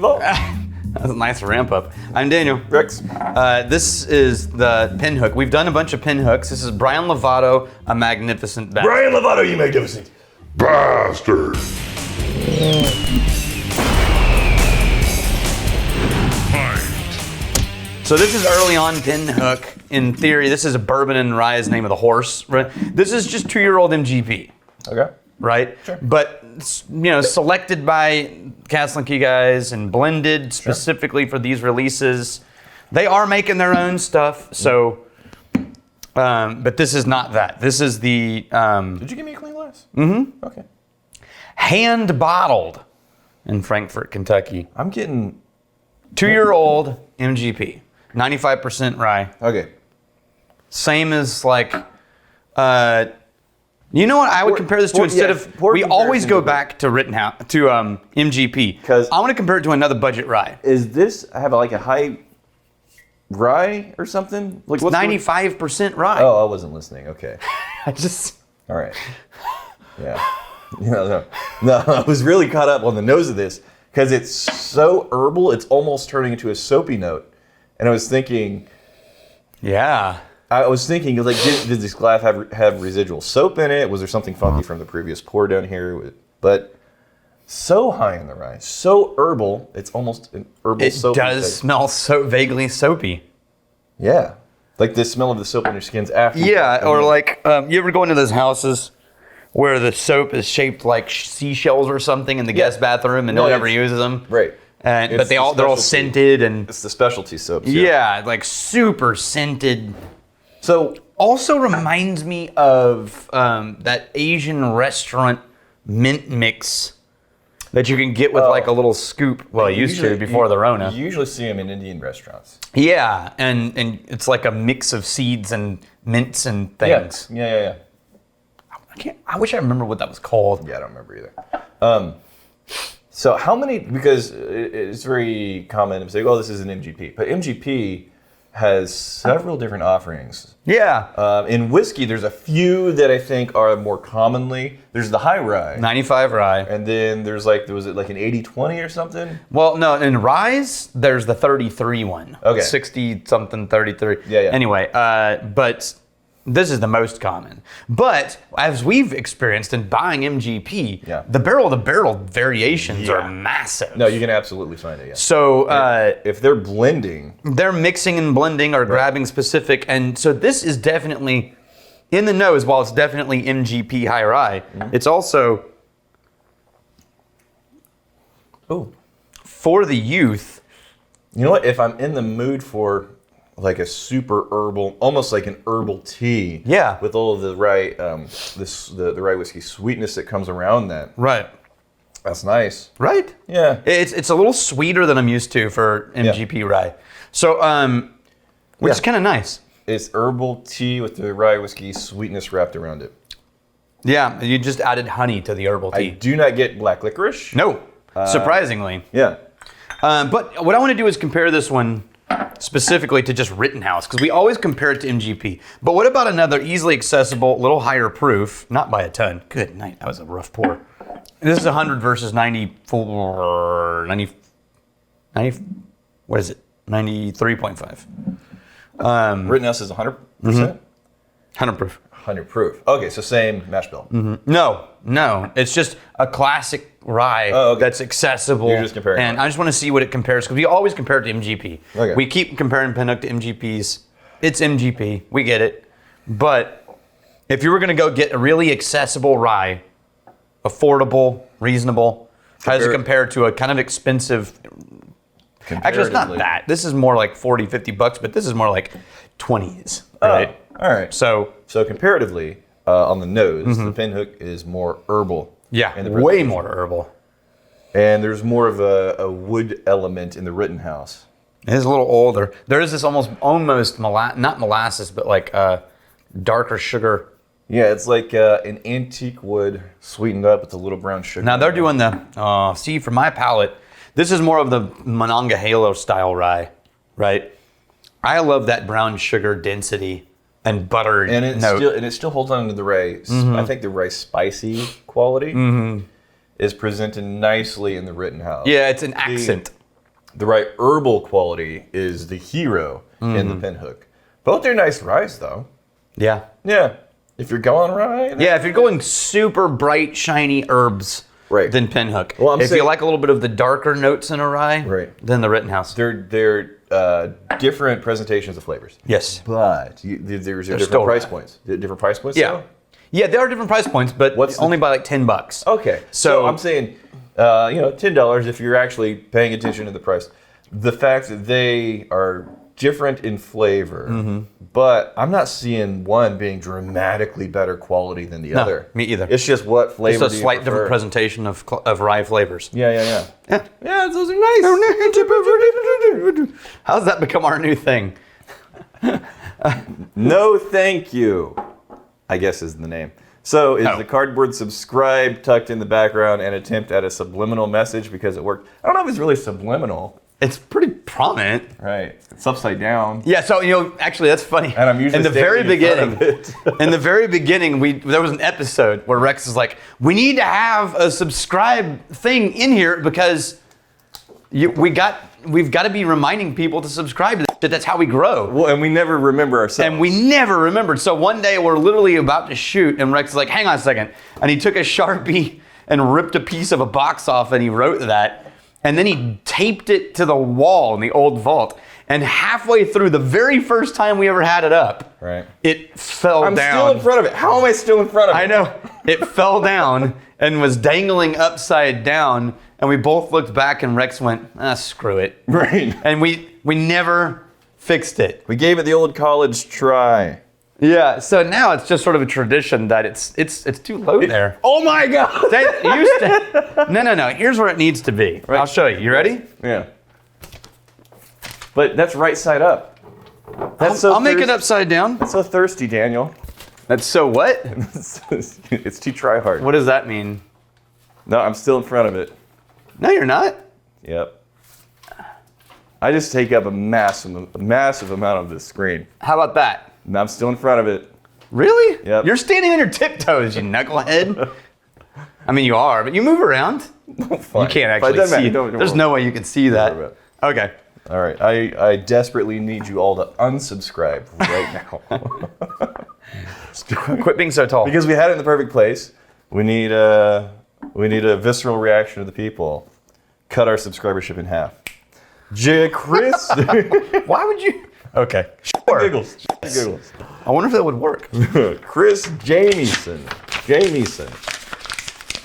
evolve. That was a nice ramp up. I'm Daniel. Rex. This is the Pinhook. We've done a bunch of Pinhooks. This is Brian Lovato, a magnificent bastard. Brian Lovato, you magnificent bastard. So this is early on Pinhook. In theory, this is a Bourbon and Rye is the name of the horse. Right? This is just 2-year-old MGP. Okay. Right? Sure. But, selected by Castle and Key guys and blended specifically for these releases. They are making their own stuff, so, but this is not that. This is the... Did you give me a clean glass? Mm-hmm. Okay. Hand bottled in Frankfort, Kentucky. I'm getting... 2-year-old MGP. 95% rye. Okay. Same as like... you know what I would compare this to instead of... We always go back to Rittenhouse, to MGP. Because I want to compare it to another budget rye. Is this have like a high rye or something? Like 95% rye. Oh, I wasn't listening. Okay. I just... All right. Yeah. No, I was really caught up on the nose of this because it's so herbal, it's almost turning into a soapy note. And I was thinking... Yeah. I was thinking, like, did this glass have residual soap in it? Was there something funky from the previous pour down here? But so high in the rye, so herbal, it's almost an herbal soap. It does smell so vaguely soapy. Yeah. Like the smell of the soap on your skins after. Yeah, or like, you ever go into those houses where the soap is shaped like seashells or something in the guest bathroom and no one ever uses them? Right. But they're all scented and... It's the specialty soaps. Yeah, like super scented... So also reminds me of that Asian restaurant mint mix that you can get with like a little scoop. Well, I used to before the Rona. You usually see them in Indian restaurants. Yeah, and it's like a mix of seeds and mints and things. Yeah. I wish I remember what that was called. Yeah, I don't remember either. So how many? Because it's very common to say, "Oh, this is an MGP," but MGP has several different offerings. Yeah. In whiskey, there's a few that I think are more commonly. There's the high rye. 95 rye. And then there's like, was it like an 80-20 or something? Well, no, in ryes, there's the 33 one. Okay. 60-something, 33. Yeah. Anyway, but this is the most common. But as we've experienced in buying MGP, the barrel-to-barrel variations are massive. No, you can absolutely find it, yeah. So if they're blending. They're mixing and blending or grabbing specific. And so this is definitely in the nose, while it's definitely MGP high rye, it's also for the youth. You know what? If I'm in the mood for like a super herbal, almost like an herbal tea. Yeah. With all of the rye, the rye whiskey sweetness that comes around that. Right. That's nice. Right? Yeah. It's a little sweeter than I'm used to for MGP rye. So, which is kind of nice. It's herbal tea with the rye whiskey sweetness wrapped around it. Yeah, you just added honey to the herbal tea. I do not get black licorice. No, surprisingly. Yeah. But what I want to do is compare this one specifically to just Rittenhouse, because we always compare it to MGP. But what about another easily accessible, little higher proof, not by a ton. Good night, that was a rough pour. This is 100 versus 94, 90, what is it? 93.5. Rittenhouse is 100%? 100 proof. 100 proof. Okay, so same mash bill. No. It's just a classic rye that's accessible. You're just comparing. And I just want to see what it compares, because we always compare it to MGP. Okay. We keep comparing Pinhook to MGPs. It's MGP. We get it. But if you were going to go get a really accessible rye, affordable, reasonable, how does it compare to a kind of expensive... Actually, it's not that. This is more like $40, $50, but this is more like 20s, right? All right. So comparatively, on the nose, the Pinhook is more herbal. Yeah, way more herbal. And there's more of a wood element in the Rittenhouse. It is a little older. There is this almost not molasses, but like darker sugar. Yeah, it's like an antique wood sweetened up with a little brown sugar. Now they're doing the, see, for my palate, this is more of the Monongahela style rye, right? I love that brown sugar density and butter note. It still holds on to the rye. I think the rye spicy quality is presented nicely in the Rittenhouse. Yeah, it's an accent. the right herbal quality is the hero in the Pinhook. Both are nice ryes, though. Yeah. Yeah. If you're going rye. Yeah, if you're going super bright, shiny herbs, Right. then Pinhook. Well, I'm if saying- you like a little bit of the darker notes in a rye, Right. then the Rittenhouse. They're different presentations of flavors. Yes. But there's different still price rye. points. Different price points? Yeah. though? Yeah, there are different price points, but What's the- only by like $10. Okay. So I'm saying, $10 if you're actually paying attention to the price. The fact that they are different in flavor, but I'm not seeing one being dramatically better quality than the other. Me either. It's just what flavor It's a do you slight prefer? different presentation of rye flavors. Yeah. Yeah. Yeah, those are nice. How's that become our new thing? No, thank you, I guess is the name. So is Oh. the cardboard subscribe tucked in the background an attempt at a subliminal message because it worked? I don't know if it's really subliminal. It's pretty prominent. Right. It's upside down. Yeah, so actually that's funny. And I'm usually in the very standing in beginning. front of In the very beginning, there was an episode where Rex is like, "We need to have a subscribe thing in here because we've got to be reminding people to subscribe to that. That's how we grow." Well, and we never remember ourselves. And we never remembered. So one day we're literally about to shoot, and Rex is like, "Hang on a second," and he took a Sharpie and ripped a piece of a box off, and he wrote that. And then he taped it to the wall in the old vault. And halfway through, the very first time we ever had it up, Right. it fell I'm down. still in front of it. How am I still in front of it? I know. It fell down and was dangling upside down. And we both looked back and Rex went, screw it. Right. And we never fixed it. We gave it the old college try. Yeah, so now it's just sort of a tradition that it's too low there. Oh my God. No. Here's where it needs to be. Right. I'll show you. You ready? Yeah. But that's right side up. That's so I'll make it thirsty. upside down. That's so thirsty, Daniel. That's so what? It's too try hard. What does that mean? No, I'm still in front of it. No, you're not. Yep. I just take up a massive amount of the screen. How about that? And I'm still in front of it. Really? Yep. You're standing on your tiptoes, you knucklehead. I mean, you are, but you move around. Fine. You can't But it actually doesn't see. matter. Don't There's worry. no way you can see that. worry Okay. All right. I desperately need you all to unsubscribe right now. Quit being so tall. Because we had it in the perfect place. We need a visceral reaction of the people. Cut our subscribership in half. Chris. Why would you? Okay. Sure. Giggles. Giggles. I wonder if that would work. Chris Jamieson.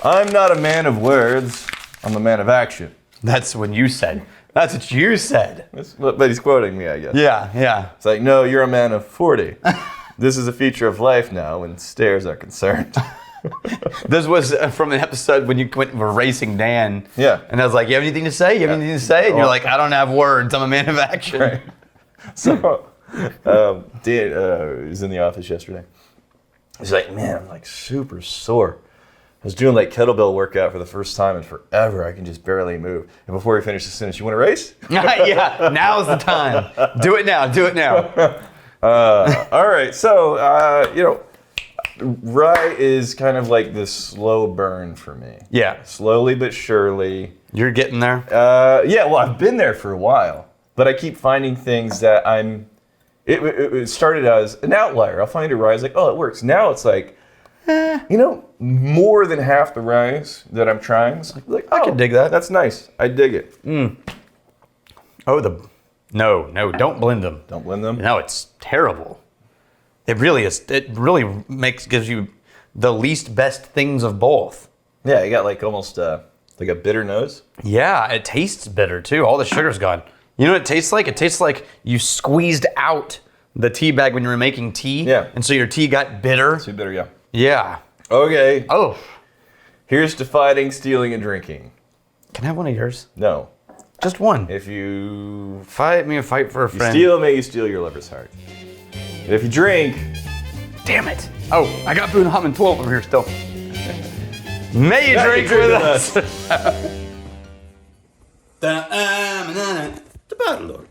I'm not a man of words. I'm a man of action. That's what you said. That's what you said. But he's quoting me, I guess. Yeah. It's like, no, you're a man of 40. This is a feature of life now when stares are concerned. This was from an episode when you went for Racing Dan. Yeah. And I was like, you have anything to say? You have anything to say? And you're like, I don't have words. I'm a man of action. Right. So, Dan was in the office yesterday. He's like, man, I'm like super sore. I was doing like kettlebell workout for the first time in forever. I can just barely move. And before we finish the sentence, you want to race? Yeah, now's the time. Do it now. All right. So, rye is kind of like this slow burn for me. Yeah. Slowly but surely. You're getting there. Yeah, well, I've been there for a while, but I keep finding things that it started as an outlier. I'll find a rye, like, oh, it works. Now it's like, more than half the ryes that I'm trying. It's like, I can dig that. That's nice. I dig it. Oh, no, don't blend them. Don't blend them. No, it's terrible. It really is. It really gives you the least best things of both. Yeah, you got like almost like a bitter nose. Yeah, it tastes bitter too. All the sugar's gone. You know what it tastes like? It tastes like you squeezed out the tea bag when you were making tea. Yeah. And so your tea got bitter. Too bitter, yeah. Yeah. Okay. Oh. Here's to fighting, stealing, and drinking. Can I have one of yours? No. Just one. If you Fight me a fight for a friend. steal, may you steal your lover's heart. And if you drink, Damn it. Oh, I got Boone Humming 12 over here still. May you drink with us. The bottle lord.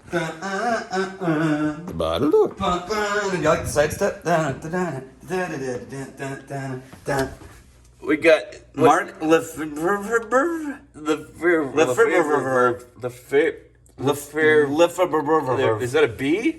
The bottle lord. You like the side step? We got Mark Lefebvre. Is that a bee?